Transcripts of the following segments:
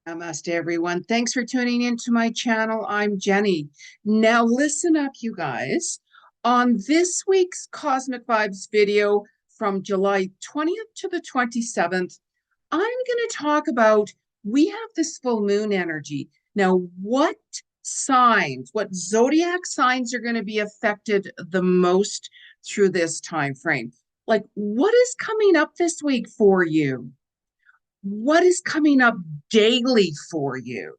Namaste, everyone. Thanks for tuning into my channel. I'm Jenny. Now, listen up, you guys. On this week's Cosmic Vibes video from July 20th to the 27th, I'm going to talk about we have this full moon energy. Now, what signs, what zodiac signs are going to be affected the most through this time frame? Like, what is coming up this week for you? What is coming up daily for you?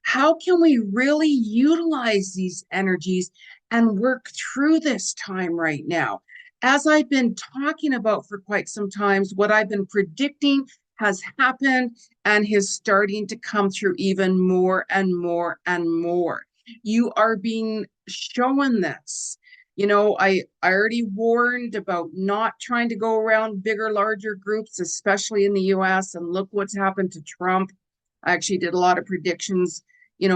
How can we really utilize these energies and work through this time right now? As I've been talking about for quite some time, what I've been predicting has happened and is starting to come through even more and more and more. You are being shown this. I already warned about not trying to go around bigger, larger groups, especially in the US. And look what's happened to Trump. I actually did a lot of predictions,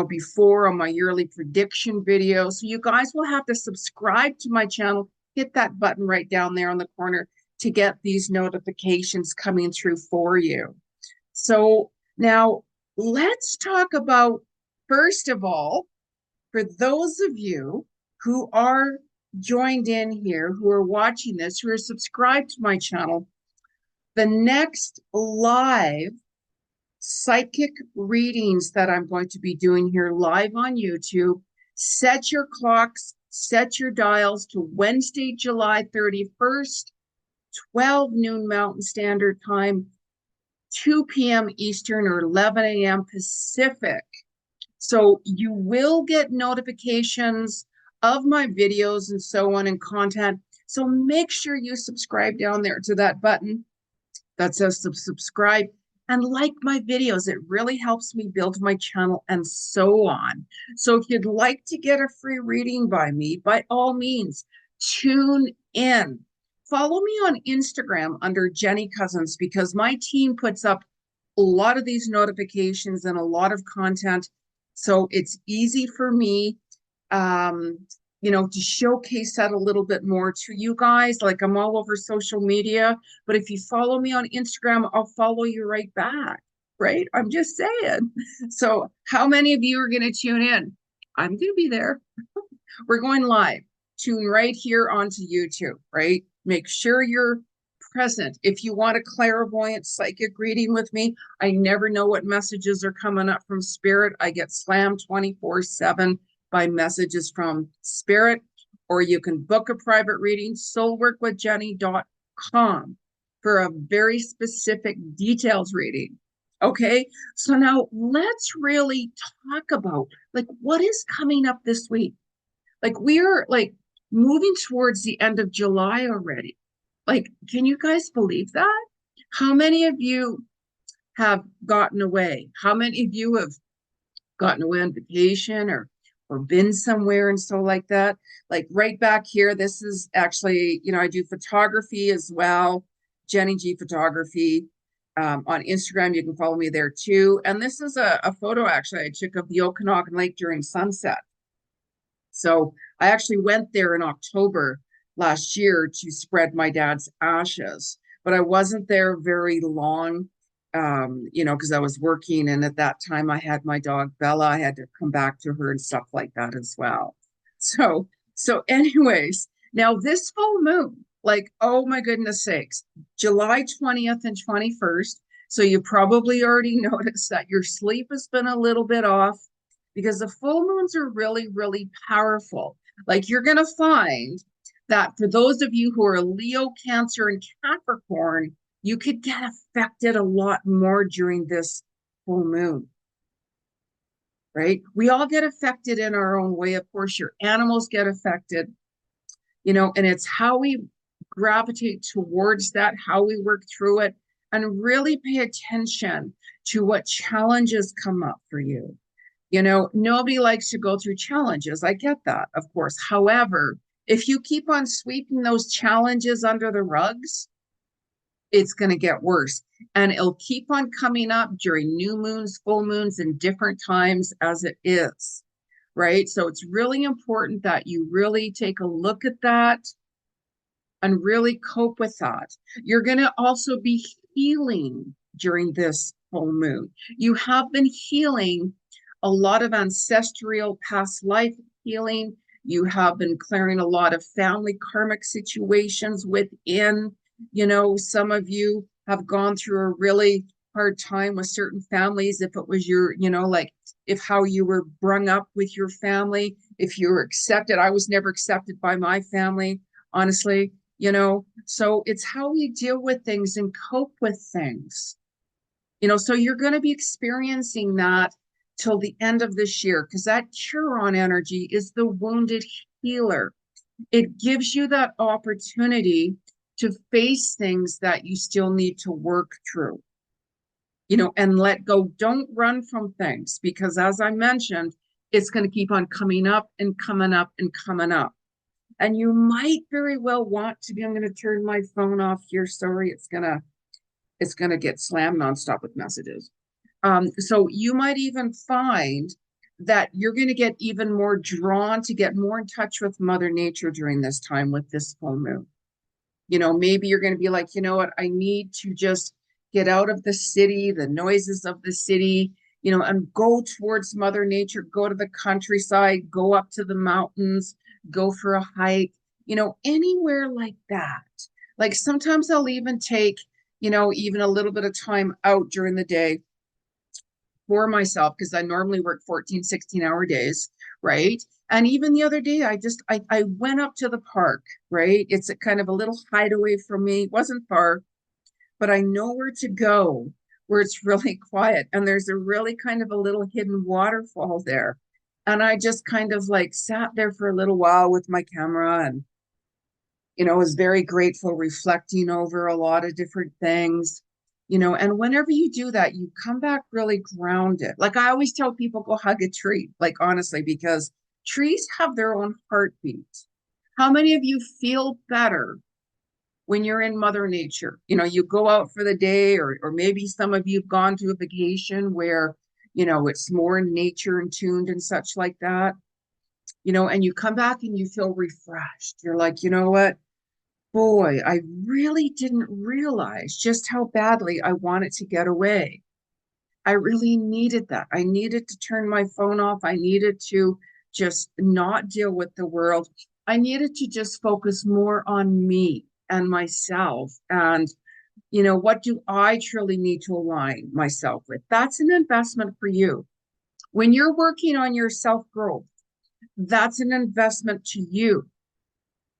before on my yearly prediction video. So you guys will have to subscribe to my channel, hit that button right down there in the corner to get these notifications coming through for you. So now let's talk about, first of all, for those of you who are joined in here, who are watching this, who are subscribed to my channel, the next live psychic readings that I'm going to be doing here live on YouTube, set your clocks, set your dials to Wednesday, July 31st, 12 noon Mountain Standard Time, 2 p.m. Eastern or 11 a.m. Pacific. So you will get notifications of my videos and so on and content. So make sure you subscribe down there to that button that says subscribe and like my videos. It really helps me build my channel and so on. So if you'd like to get a free reading by me, by all means, tune in. Follow me on Instagram under Jeni Cousins because my team puts up a lot of these notifications and a lot of content. So it's easy for me, to showcase that a little bit more to you guys. Like, I'm all over social media, but if you follow me on Instagram, I'll follow you right back, right? I'm just saying. So how many of you are going to tune in? I'm going to be there. We're going live. Tune right here onto YouTube, right? Make sure you're present. If you want a clairvoyant psychic reading with me, I never know what messages are coming up from spirit. I get slammed 24/7 by messages from spirit, or you can book a private reading, soulworkwithjenny.com, for a very specific details reading. Okay, so now let's really talk about like what is coming up this week. Like, we're like moving towards the end of July already. Like, can you guys believe that? How many of you have gotten away? How many of you have gotten away on vacation or been somewhere and so like that? Like right back here, this is actually, I do photography as well, Jeni Ji Photography. On Instagram, you can follow me there too. And this is a photo actually I took of the Okanagan Lake during sunset. So I actually went there in October last year to spread my dad's ashes, but I wasn't there very long, because I was working. And at that time I had my dog Bella. I had to come back to her and stuff like that as well. So anyways, now this full moon, like, oh my goodness sakes, July 20th and 21st. So you probably already noticed that your sleep has been a little bit off because the full moons are really, really powerful. Like, you're going to find that for those of you who are Leo, Cancer, and Capricorn, you could get affected a lot more during this full moon, right? We all get affected in our own way. Of course, your animals get affected, and it's how we gravitate towards that, how we work through it, and really pay attention to what challenges come up for you. Nobody likes to go through challenges. I get that, of course. However, if you keep on sweeping those challenges under the rugs, it's going to get worse. And it'll keep on coming up during new moons, full moons, and different times as it is, right? So it's really important that you really take a look at that and really cope with that. You're going to also be healing during this full moon. You have been healing a lot of ancestral past life healing. You have been clearing a lot of family karmic situations within. Some of you have gone through a really hard time with certain families. If it was your, like if how you were brung up with your family, if you were accepted. I was never accepted by my family, honestly, so it's how we deal with things and cope with things. So you're going to be experiencing that till the end of this year, because that Chiron energy is the wounded healer. It gives you that opportunity to face things that you still need to work through, and let go. Don't run from things, because as I mentioned, it's going to keep on coming up and coming up and coming up. And you might very well want to be, I'm going to turn my phone off here. Sorry, it's going to get slammed nonstop with messages. So you might even find that you're going to get even more drawn to get more in touch with Mother Nature during this time with this full moon. Maybe you're going to be like, you know what, I need to just get out of the city, the noises of the city, and go towards Mother Nature, go to the countryside, go up to the mountains, go for a hike, anywhere like that. Like sometimes I'll even take, even a little bit of time out during the day for myself, because I normally work 14, 16-hour days, right? And even the other day, I went up to the park, right? It's a kind of a little hideaway from me. It wasn't far, but I know where to go, where it's really quiet. And there's a really kind of a little hidden waterfall there. And I just kind of like sat there for a little while with my camera and, was very grateful, reflecting over a lot of different things. And whenever you do that, you come back really grounded. Like I always tell people, go hug a tree, like honestly, because trees have their own heartbeat. How many of you feel better when you're in Mother Nature? You go out for the day, or maybe some of you have gone to a vacation where, it's more nature and tuned and such like that, and you come back and you feel refreshed. You're like, you know what? Boy, I really didn't realize just how badly I wanted to get away. I really needed that. I needed to turn my phone off. I needed to just not deal with the world. I needed to just focus more on me and myself. And, what do I truly need to align myself with? That's an investment for you. When you're working on your self-growth, that's an investment to you.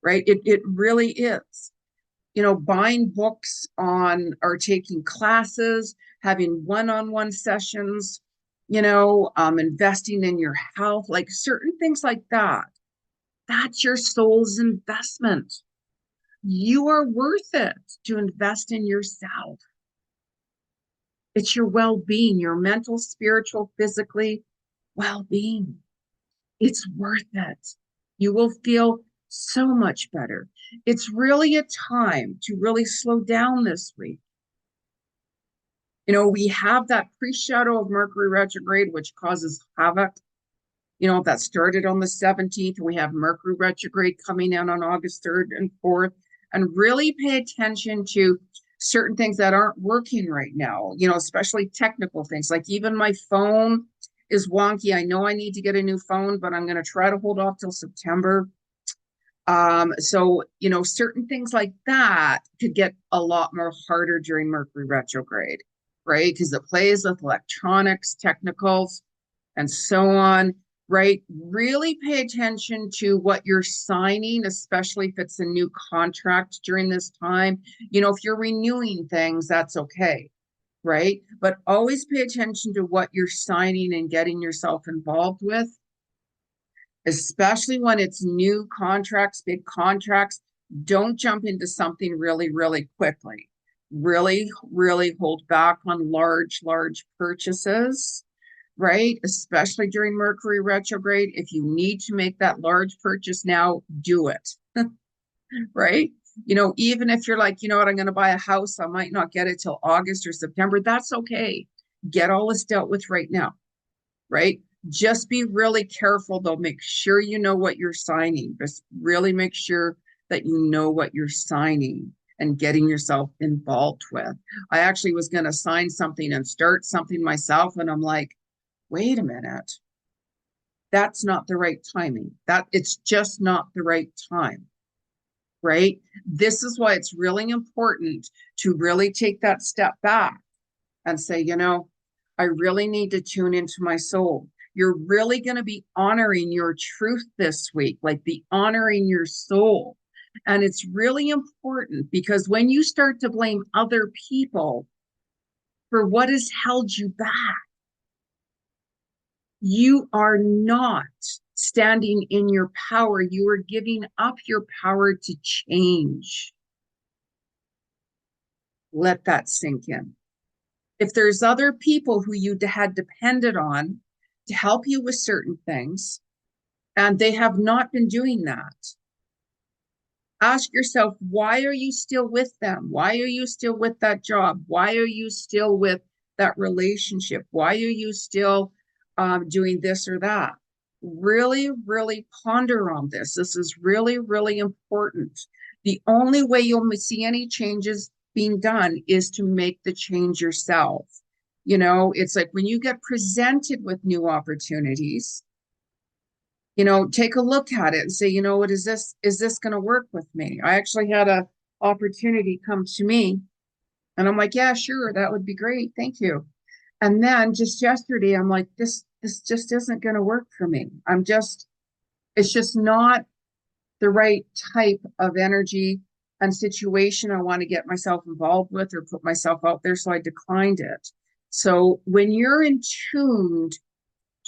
Right? It really is. Buying books on or taking classes, having one-on-one sessions, investing in your health, like certain things like that. That's your soul's investment. You are worth it to invest in yourself. It's your well-being, your mental, spiritual, physically well-being. It's worth it. You will feel so much better. It's really a time to really slow down this week. We have that pre-shadow of Mercury retrograde, which causes havoc. That started on the 17th. We have Mercury retrograde coming in on August 3rd and 4th. And really pay attention to certain things that aren't working right now, especially technical things. Like even my phone is wonky. I know I need to get a new phone, but I'm going to try to hold off till September. So, certain things like that could get a lot more harder during Mercury retrograde, right? Because it plays with electronics, technicals, and so on, right? Really pay attention to what you're signing, especially if it's a new contract during this time. If you're renewing things, that's okay, right? But always pay attention to what you're signing and getting yourself involved with, especially when it's new contracts, big contracts. Don't jump into something really, really quickly. Really, really hold back on large purchases, right? Especially during Mercury retrograde. If you need to make that large purchase now, do it, right? Even if you're like, you know what, I'm going to buy a house, I might not get it till August or September. That's okay. Get all this dealt with right now, right? Just be really careful though. Make sure you know what you're signing. Just really make sure that you know what you're signing. and getting yourself involved with. I actually was going to sign something and start something myself, and I'm like, wait a minute, that's not the right timing. That it's just not the right time, right? This is why it's really important to really take that step back and say, I really need to tune into my soul. You're really going to be honoring your truth this week, like be honoring your soul. And it's really important because when you start to blame other people for what has held you back, you are not standing in your power. You are giving up your power to change. Let that sink in. If there's other people who you had depended on to help you with certain things, and they have not been doing that, ask yourself, why are you still with them? Why are you still with that job? Why are you still with that relationship? Why are you still doing this or that? Really, really ponder on this. This is really, really important. The only way you'll see any changes being done is to make the change yourself. It's like when you get presented with new opportunities, take a look at it and say, what is this going to work with me? I actually had a opportunity come to me and I'm like, yeah, sure, that would be great. Thank you. And then just yesterday, I'm like, this just isn't going to work for me. It's just not the right type of energy and situation I want to get myself involved with or put myself out there. So I declined it. So when you're in tuned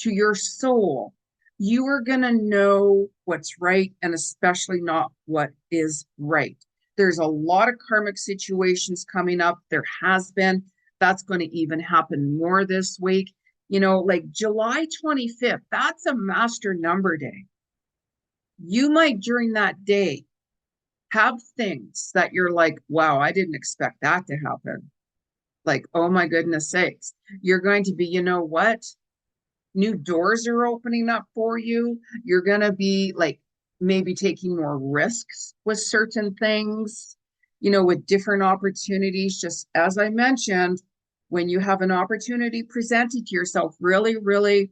to your soul, you are going to know what's right and especially not what is right. There's a lot of karmic situations coming up. There has been. That's going to even happen more this week. Like July 25th, that's a master number day. You might during that day have things that you're like, wow, I didn't expect that to happen. Like, oh my goodness sakes. You're going to be, what? New doors are opening up for you. You're going to be like maybe taking more risks with certain things, with different opportunities. Just as I mentioned, when you have an opportunity presented to yourself, really, really,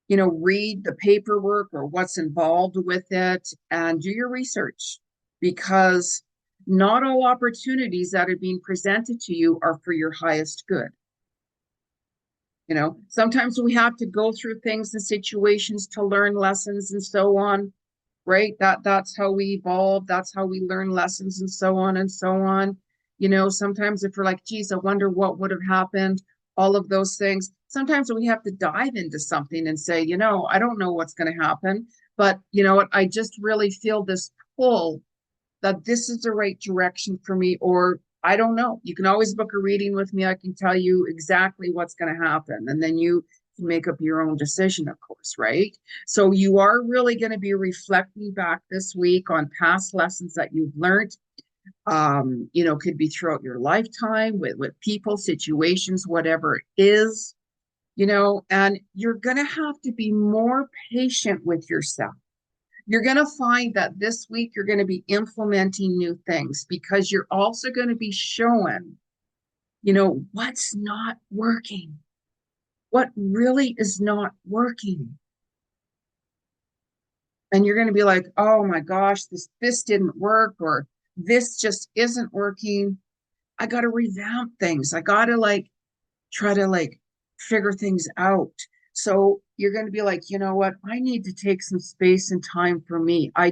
read the paperwork or what's involved with it and do your research, because not all opportunities that are being presented to you are for your highest good. Sometimes we have to go through things and situations to learn lessons and so on, right? That's how we evolve. That's how we learn lessons and so on and so on. Sometimes if we're like, geez, I wonder what would have happened, all of those things. Sometimes we have to dive into something and say, I don't know what's going to happen, but you know what? I just really feel this pull that this is the right direction for me, or I don't know. You can always book a reading with me. I can tell you exactly what's going to happen. And then you can make up your own decision, of course, right? So you are really going to be reflecting back this week on past lessons that you've learned. Could be throughout your lifetime with people, situations, whatever it is, and you're going to have to be more patient with yourself. You're going to find that this week you're going to be implementing new things because you're also going to be showing, what's not working, what really is not working. And you're going to be like, oh my gosh, this didn't work, or this just isn't working. I got to revamp things. I got to try to figure things out. So you're going to be like, what? I need to take some space and time for me. I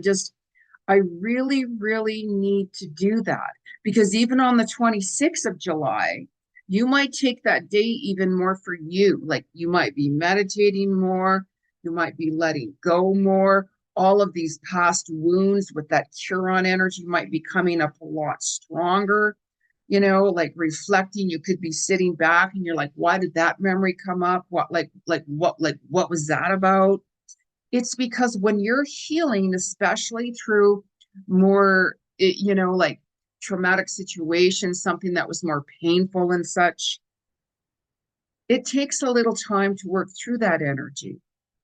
really, really need to do that, because even on the 26th of July, you might take that day even more for you. Like you might be meditating more. You might be letting go more. All of these past wounds with that Chiron energy might be coming up a lot stronger. Reflecting, you could be sitting back and you're like, why did that memory come up? What was that about? It's because when you're healing, especially through more, traumatic situations, something that was more painful and such, it takes a little time to work through that energy.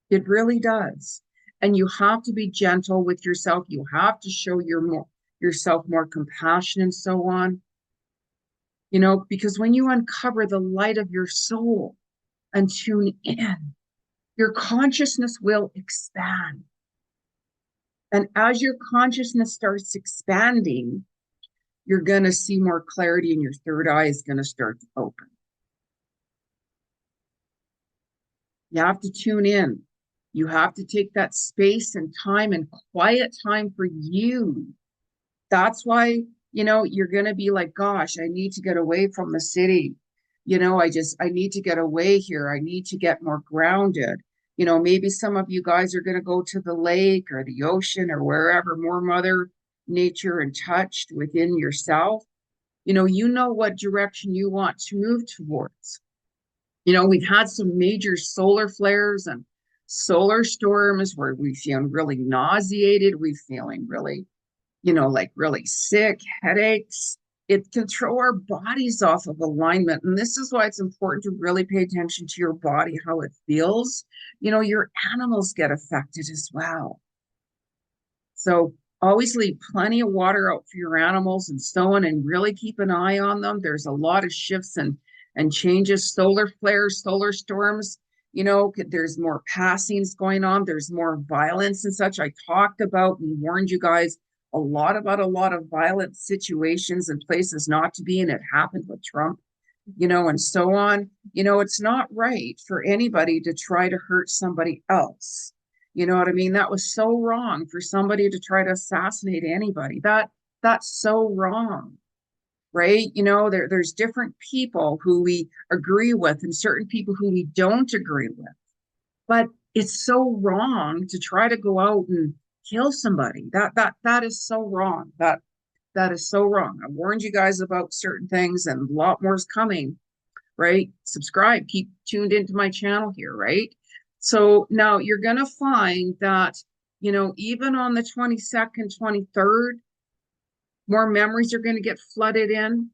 It really does. And you have to be gentle with yourself. You have to show your yourself more compassion and so on. Because when you uncover the light of your soul and tune in, your consciousness will expand. And as your consciousness starts expanding, you're going to see more clarity and your third eye is going to start to open. You have to tune in. You have to take that space and time and quiet time for you. That's why, you're going to be like, gosh, I need to get away from the city. I need to get away here. I need to get more grounded. Maybe some of you guys are going to go to the lake or the ocean or wherever, more Mother Nature and touched within yourself. What direction you want to move towards. We've had some major solar flares and solar storms where we feel really nauseated. We're feeling really, like really sick, headaches. It can throw our bodies off of alignment. And this is why it's important to really pay attention to your body, how it feels. Your animals get affected as well. So always leave plenty of water out for your animals and so on, and really keep an eye on them. There's a lot of shifts and changes, solar flares, solar storms. There's more passings going on. There's more violence and such. I talked about and warned you guys a lot of violent situations and places not to be in. It happened with Trump, and so on. It's not right for anybody to try to hurt somebody else. You know what I mean? That was so wrong for somebody to try to assassinate anybody. That's so wrong, right? There's different people who we agree with and certain people who we don't agree with. But it's so wrong to try to go out and kill somebody. That is so wrong. That is so wrong. I warned you guys about certain things and a lot more is coming, right? Subscribe, keep tuned into my channel here, right? So now you're going to find that, even on the 22nd, 23rd, more memories are going to get flooded in.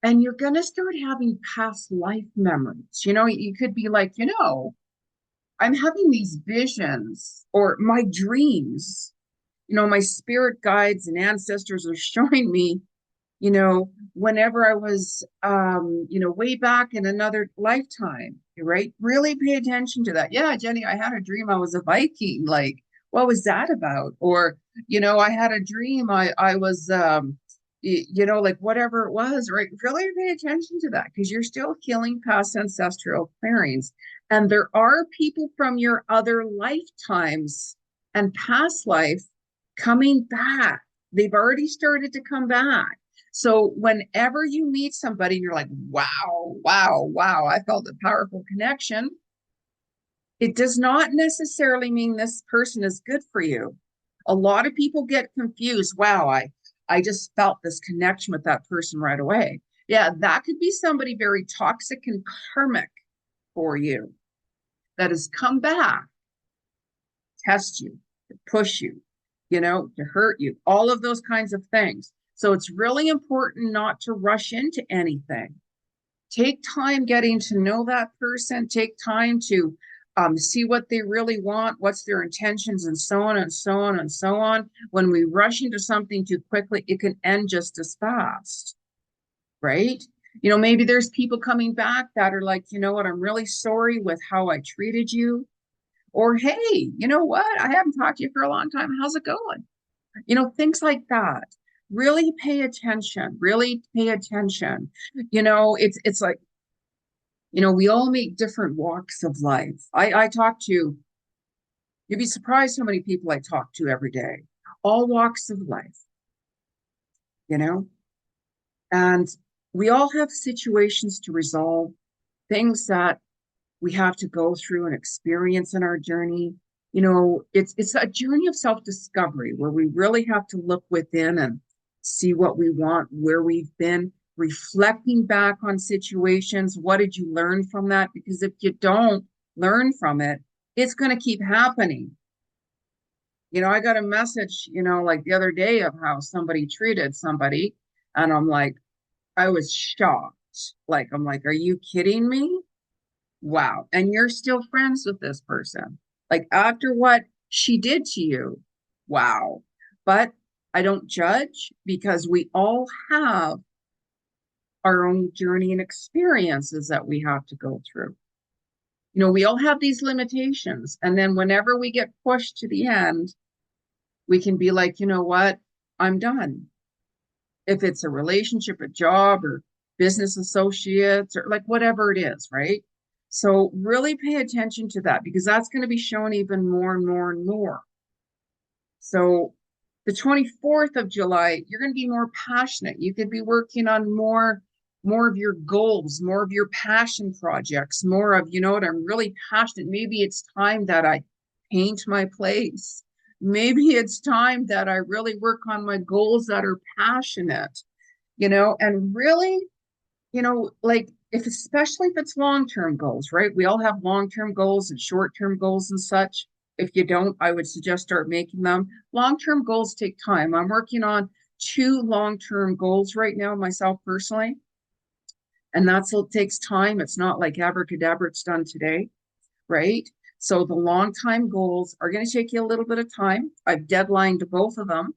And you're going to start having past life memories. You could be like, I'm having these visions or my dreams. My spirit guides and ancestors are showing me, whenever I was, way back in another lifetime, right? Really pay attention to that. Yeah, Jeni, I had a dream I was a Viking. Like, what was that about? Or, I had a dream I was, like whatever it was, right? Really pay attention to that because you're still healing past ancestral clearings. And there are people from your other lifetimes and past life coming back. They've already started to come back. So whenever you meet somebody, you're like, wow, I felt a powerful connection. It does not necessarily mean this person is good for you. A lot of people get confused. Wow, I just felt this connection with that person right away. Yeah, that could be somebody very toxic and karmic for you that has come back, test you, to push you, to hurt you, all of those kinds of things. So it's really important not to rush into anything. Take time getting to know that person. Take time to see what they really want, what's their intentions, and so on and so on and so on. When we rush into something too quickly, it can end just as fast, right? Maybe there's people coming back that are like, you know what, I'm really sorry with how I treated you. Or, hey, you know what, I haven't talked to you for a long time. How's it going? Things like that. Really pay attention. It's like, we all meet different walks of life. I talk to, you'd be surprised how many people I talk to every day, all walks of life, and we all have situations to resolve, things that we have to go through and experience in our journey. It's a journey of self-discovery where we really have to look within and see what we want, where we've been, reflecting back on situations. What did you learn from that? Because if you don't learn from it, it's going to keep happening. I got a message, like the other day of how somebody treated somebody. And I'm like, I was shocked. Like, I'm like, are you kidding me? Wow. And you're still friends with this person. Like after what she did to you. Wow. But I don't judge because we all have our own journey and experiences that we have to go through. You know, we all have these limitations. And then whenever we get pushed to the end, we can be like, you know what? I'm done. If it's a relationship, a job, or business associates, or like whatever it is, right? So really pay attention to that because that's going to be shown even more and more and more. So the 24th of July, you're going to be more passionate. You could be working on more of your goals, more of your passion projects, more of, you know what, I'm really passionate. Maybe it's time that I paint my place. Maybe it's time that I really work on my goals that are passionate, you know, and really, you know, like if especially if it's long-term goals, right? We all have long-term goals and short-term goals and such. If you don't, I would suggest start making them. Long-term goals take time. I'm working on 2 long-term goals right now myself personally, and that's what takes time. It's not like abracadabra, it's done today, right? So the long time goals are going to take you a little bit of time. I've deadlined both of them,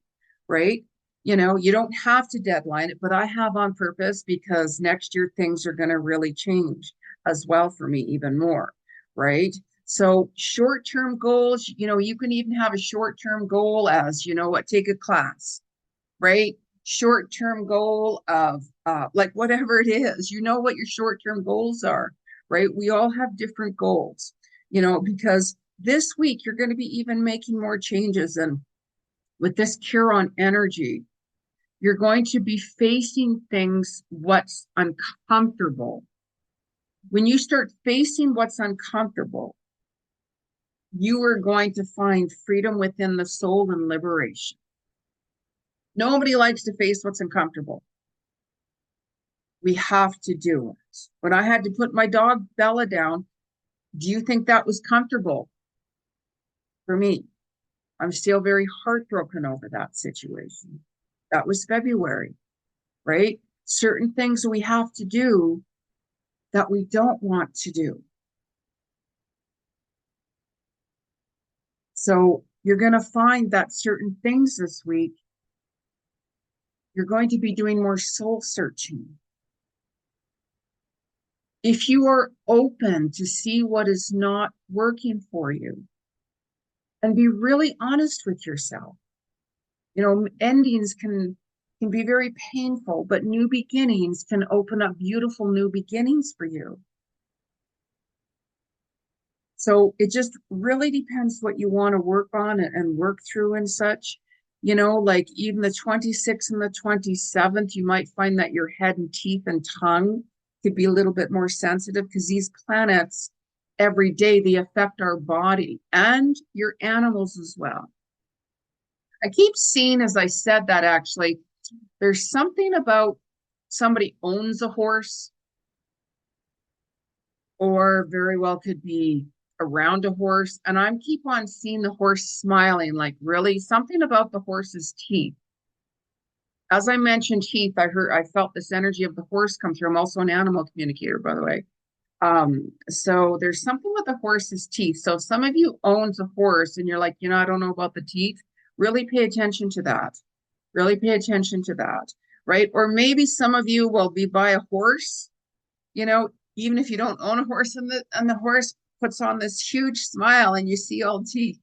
right? You know, you don't have to deadline it, but I have on purpose because next year things are going to really change as well for me even more, right? So short-term goals, you know, you can even have a short-term goal as, you know what, take a class, right? Short-term goal of like whatever it is, you know what your short-term goals are, right? We all have different goals, you know, because this week you're going to be even making more changes. And with this Chiron energy, you're going to be facing things, what's uncomfortable. When you start facing what's uncomfortable, you are going to find freedom within the soul and liberation. Nobody likes to face what's uncomfortable. We have to do it. When I had to put my dog Bella down, do you think that was comfortable for me? I'm still very heartbroken over that situation. That was February, right? Certain things we have to do that we don't want to do. So you're going to find that certain things this week, you're going to be doing more soul searching. If you are open to see what is not working for you and be really honest with yourself, you know, endings can be very painful, but new beginnings can open up beautiful new beginnings for you. So it just really depends what you want to work on and work through and such. You know, like even the 26th and the 27th, you might find that your head and teeth and tongue could be a little bit more sensitive because these planets, every day, they affect our body and your animals as well. I keep seeing, as I said that actually, there's something about somebody owns a horse or very well could be around a horse. And I'm keep on seeing the horse smiling, like really something about the horse's teeth. As I mentioned, teeth, I felt this energy of the horse come through. I'm also an animal communicator, by the way. So there's something with the horse's teeth. So if some of you owns a horse and you're like, you know, I don't know about the teeth, really pay attention to that. Really pay attention to that, right? Or maybe some of you will be by a horse, you know, even if you don't own a horse and the horse puts on this huge smile and you see all teeth.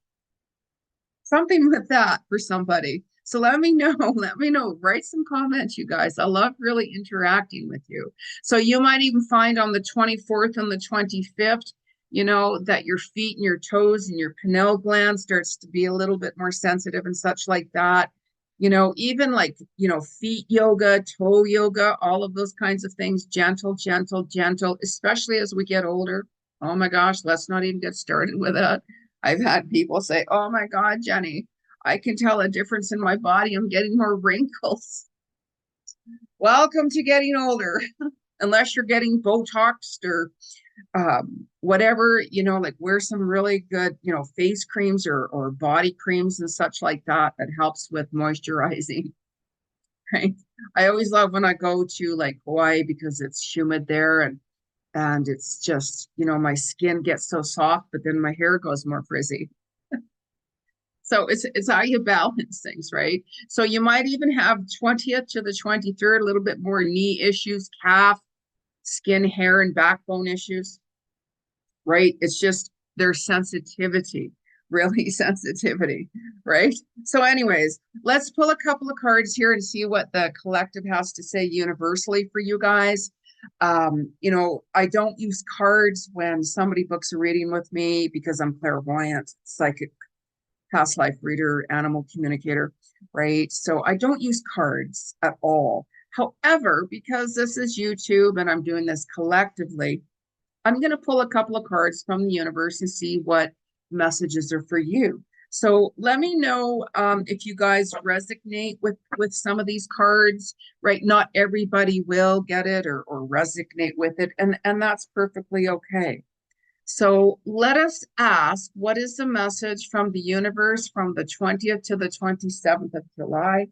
Something with that for somebody. So let me know. Let me know. Write some comments, you guys. I love really interacting with you. So you might even find on the 24th and the 25th, you know, that your feet and your toes and your pineal gland starts to be a little bit more sensitive and such like that. You know, even like, you know, feet yoga, toe yoga, all of those kinds of things, gentle, gentle, gentle, especially as we get older. Oh my gosh, let's not even get started with that. I've had people say, oh my God, Jeni, I can tell a difference in my body. I'm getting more wrinkles. Welcome to getting older, unless you're getting Botoxed or whatever, you know, like wear some really good, you know, face creams or body creams and such like that that helps with moisturizing, right? I always love when I go to like Hawaii because it's humid there and it's just, you know, my skin gets so soft, but then my hair goes more frizzy. So it's how you balance things, right? So you might even have 20th to the 23rd, a little bit more knee issues, calf, skin, hair, and backbone issues, right? It's just their sensitivity, really sensitivity, right? So, anyways, let's pull a couple of cards here and see what the collective has to say universally for you guys. You know, I don't use cards when somebody books a reading with me because I'm clairvoyant, psychic, past life reader, animal communicator, right? So I don't use cards at all. However, because this is YouTube and I'm doing this collectively, I'm going to pull a couple of cards from the universe and see what messages are for you. So let me know if you guys resonate with some of these cards, right? Not everybody will get it or resonate with it, and that's perfectly okay. So let us ask, what is the message from the universe from the 20th to the 27th of July?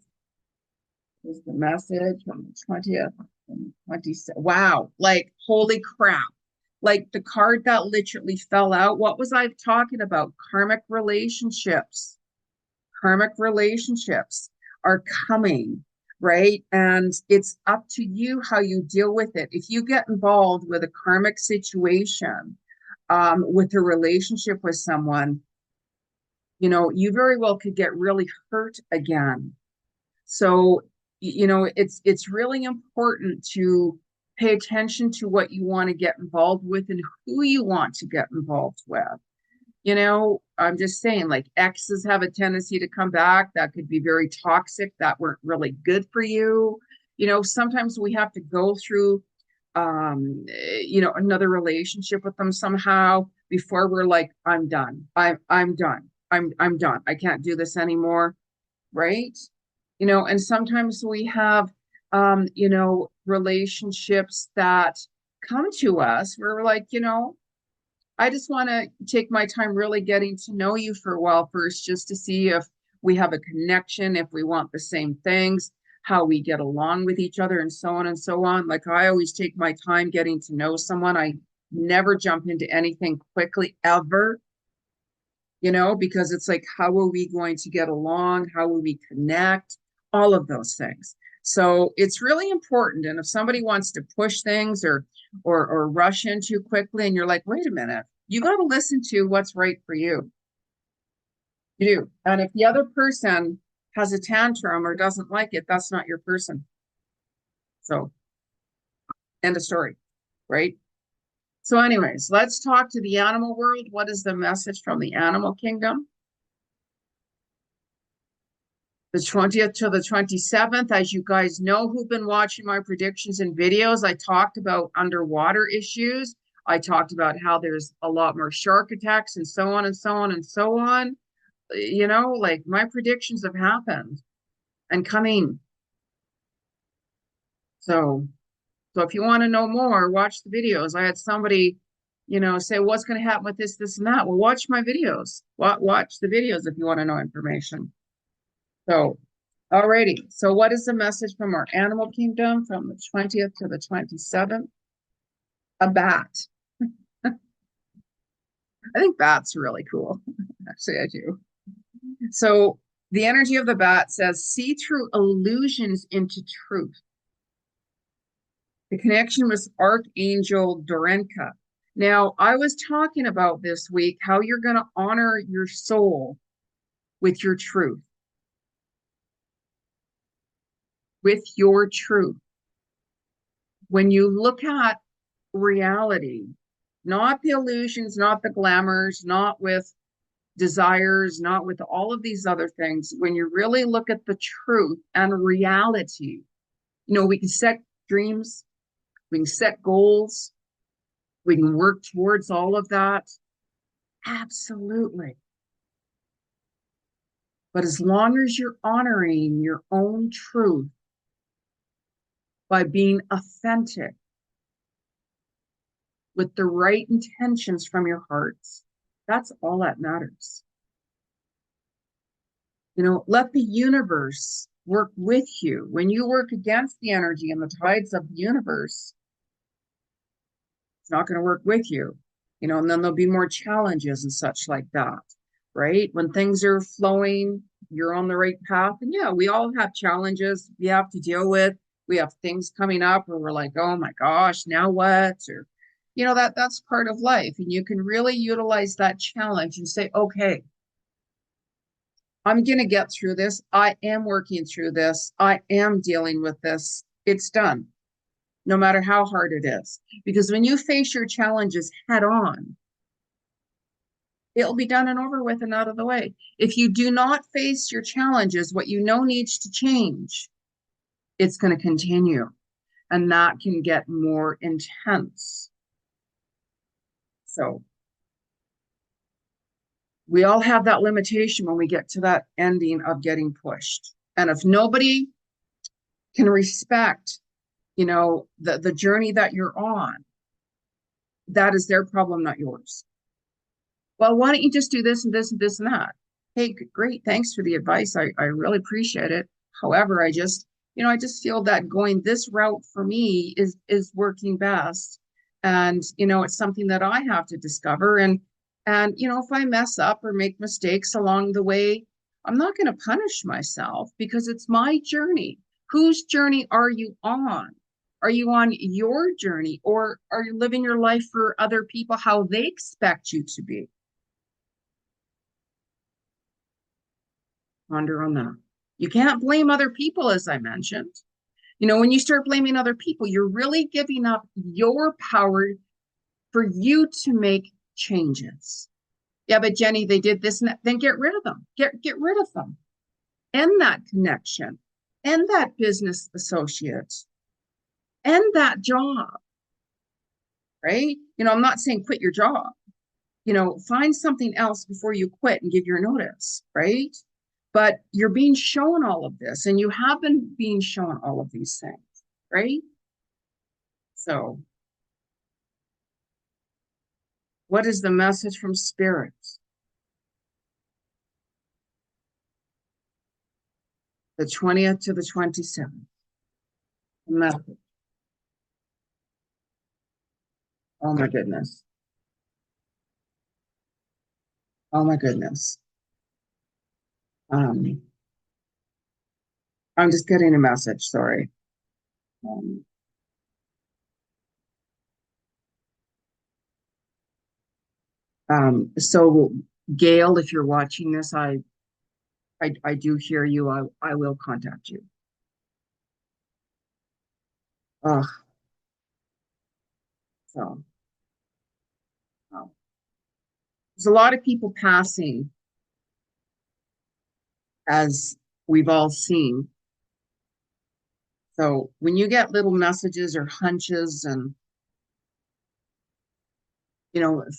Is the message from the 20th and 27th? Wow, like holy crap. Like the card that literally fell out. What was I talking about? Karmic relationships. Karmic relationships are coming, right? And it's up to you how you deal with it. If you get involved with a karmic situation, with a relationship with someone, you know, you very well could get really hurt again. So, you know, it's really important to pay attention to what you want to get involved with and who you want to get involved with. You know, I'm just saying, like exes have a tendency to come back. That could be very toxic, that weren't really good for you. You know, sometimes we have to go through you know, another relationship with them somehow before we're like, I'm done. I'm done. I'm done. I can't do this anymore. Right? You know, and sometimes we have you know, relationships that come to us where we're like, you know, I just want to take my time really getting to know you for a while first, just to see if we have a connection, if we want the same things, how we get along with each other, and so on and so on. Like I always take my time getting to know someone. I never jump into anything quickly, ever, you know, because it's like, how are we going to get along? How will we connect? All of those things. So it's really important. And if somebody wants to push things or rush in too quickly, and you're like, wait a minute, you got to listen to what's right for you. You do. And if the other person has a tantrum or doesn't like it, that's not your person. So end of story, right? So anyways, let's talk to the animal world. What is the message from the animal kingdom? The 20th to the 27th, as you guys know who've been watching my predictions and videos, I talked about underwater issues. I talked about how there's a lot more shark attacks and so on and so on and so on. You know, like my predictions have happened and coming. So if you want to know more, watch the videos. I had somebody, you know, say, what's going to happen with this, this, and that. Well, watch my videos. Watch the videos if you want to know information. So, alrighty. So what is the message from our animal kingdom from the 20th to the 27th? A bat. I think bats are really cool. Actually, I do. So the energy of the bat says, see through illusions into truth. The connection was Archangel Dorenka. Now, I was talking about this week how you're going to honor your soul with your truth. With your truth. When you look at reality, not the illusions, not the glamours, not with desires, not with all of these other things, when you really look at the truth and reality, you know, we can set dreams, we can set goals, we can work towards all of that. Absolutely. But as long as you're honoring your own truth by being authentic with the right intentions from your hearts, that's all that matters. You know, let the universe work with you. When you work against the energy and the tides of the universe, it's not going to work with you, you know, and then there'll be more challenges and such like that, right? When things are flowing, you're on the right path. And yeah, we all have challenges we have to deal with. We have things coming up where we're like, oh my gosh, now what? Or, that's part of life. And you can really utilize that challenge and say, okay, I'm going to get through this. I am working through this. I am dealing with this. It's done, no matter how hard it is. Because when you face your challenges head on, it'll be done and over with and out of the way. If you do not face your challenges, what you know needs to change, it's going to continue. And that can get more intense. So we all have that limitation when we get to that ending of getting pushed. And if nobody can respect, the journey that you're on, that is their problem, not yours. Well, why don't you just do this and this and this and that? Hey, great. Thanks for the advice. I really appreciate it. However, I just feel that going this route for me is working best. And, it's something that I have to discover. And, if I mess up or make mistakes along the way, I'm not going to punish myself because it's my journey. Whose journey are you on? Are you on your journey, or are you living your life for other people, how they expect you to be? Ponder on that. You can't blame other people, as I mentioned. When you start blaming other people, you're really giving up your power for you to make changes. Yeah, but Jenny, they did this and that. Then get rid of them. Get rid of them. End that connection. End that business associate. End that job. Right? I'm not saying quit your job. Find something else before you quit and give your notice, right? But you're being shown all of this, and you have been being shown all of these things, right? So, what is the message from Spirit? The 20th to the 27th. The message. Oh my goodness. Oh my goodness. I'm just getting a message, sorry. So Gail, if you're watching this, I do hear you. I will contact you. So there's a lot of people passing, as we've all seen. So when you get little messages or hunches and,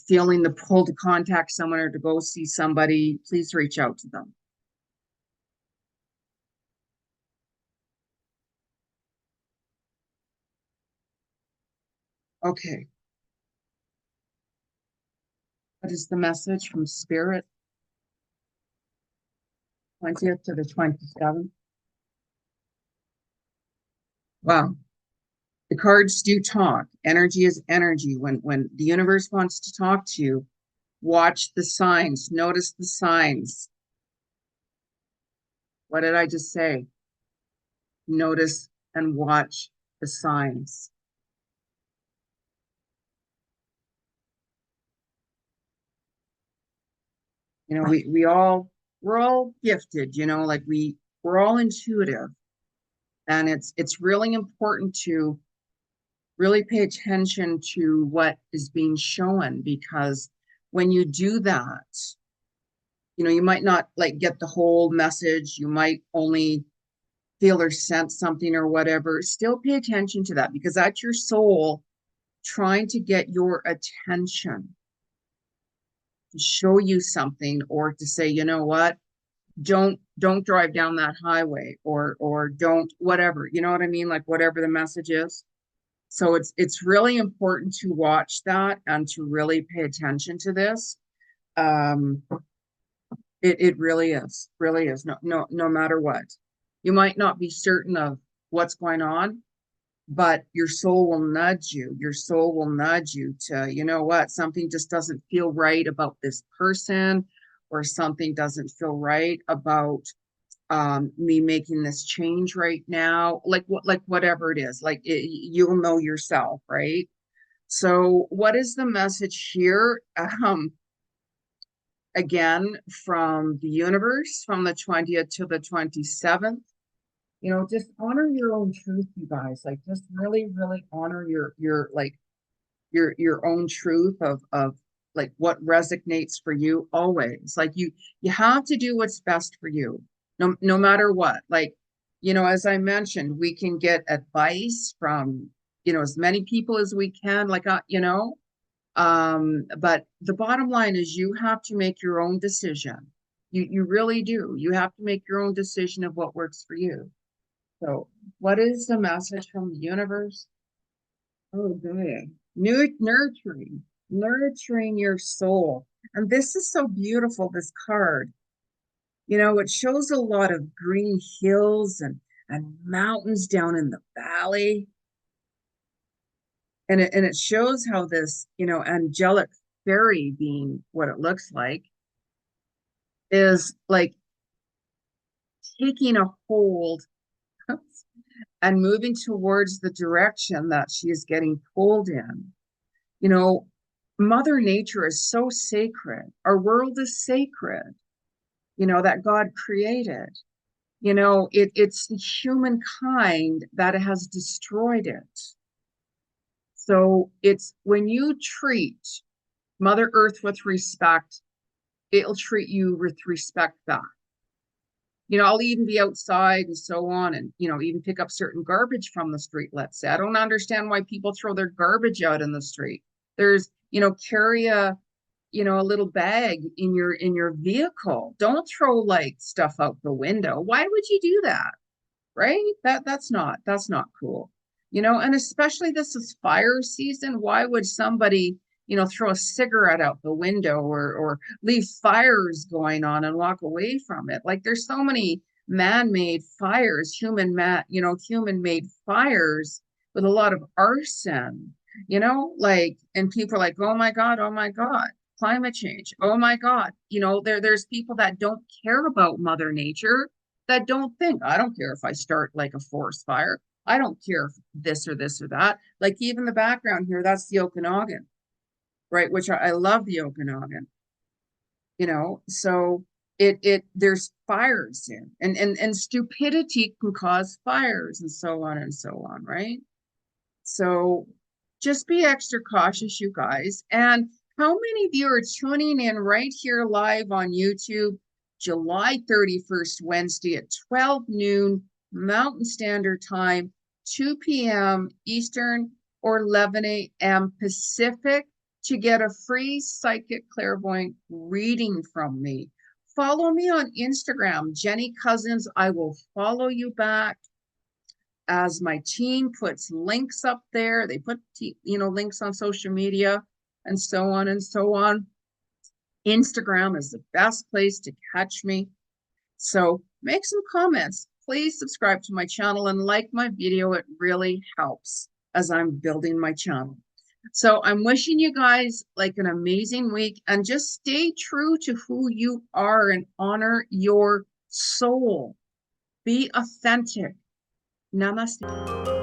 feeling the pull to contact someone or to go see somebody, please reach out to them. Okay. What is the message from Spirit? 20th to the 27th. Wow. The cards do talk. Energy is energy. When the universe wants to talk to you, watch the signs. Notice the signs. What did I just say? Notice and watch the signs. We're all gifted, like we're all intuitive. And it's really important to really pay attention to what is being shown, because when you do that, you might not like get the whole message. You might only feel or sense something or whatever. Still pay attention to that, because that's your soul trying to get your attention, to show you something, or to say, you know what, don't drive down that highway, or don't, whatever, you know what I mean? Like whatever the message is. So it's really important to watch that and to really pay attention to this. It really is, no matter what. You might not be certain of what's going on, but your soul will nudge you. Your soul will nudge you to, you know what, something just doesn't feel right about this person, or something doesn't feel right about me making this change right now, like whatever it is, like you'll know yourself, right? So what is the message here? Again, from the universe, from the 20th to the 27th, just honor your own truth, you guys. Like, just really, really honor your like your own truth of like what resonates for you always. Like you have to do what's best for you, no matter what. Like, as I mentioned, we can get advice from, as many people as we can, like, but the bottom line is you have to make your own decision. You really do. You have to make your own decision of what works for you. So what is the message from the universe? Oh, good. Nurturing your soul. And this is so beautiful, this card. It shows a lot of green hills and mountains down in the valley. And it shows how this, angelic fairy being, what it looks like, is like taking a hold and moving towards the direction that she is getting pulled in. You know, Mother Nature is so sacred. Our world is sacred, that God created. It's the humankind that has destroyed it. So it's when you treat Mother Earth with respect, it'll treat you with respect back. I'll even be outside and so on, and, even pick up certain garbage from the street, let's say. I don't understand why people throw their garbage out in the street. There's, carry a little bag in your vehicle. Don't throw like stuff out the window. Why would you do that? Right? That's not cool. And especially this is fire season. Why would somebody, throw a cigarette out the window or leave fires going on and walk away from it? Like, there's so many man-made fires, human-made fires with a lot of arson, and people are like, oh my God, climate change. Oh my God. There's people that don't care about Mother Nature, that don't think, I don't care if I start like a forest fire. I don't care if this or this or that. Like, even the background here, that's the Okanagan, right? Which I love the Okanagan, so there's fires in, and stupidity can cause fires and so on, right? So just be extra cautious, you guys. And how many of you are tuning in right here live on YouTube, July 31st, Wednesday at 12 noon Mountain Standard Time, 2 p.m. Eastern, or 11 a.m. Pacific, to get a free psychic clairvoyant reading from me? Follow me on Instagram, Jeni Cousins. I will follow you back as my team puts links up there. They put, links on social media and so on and so on. Instagram is the best place to catch me. So make some comments. Please subscribe to my channel and like my video. It really helps as I'm building my channel. So I'm wishing you guys like an amazing week, and just stay true to who you are and honor your soul. Be authentic. Namaste.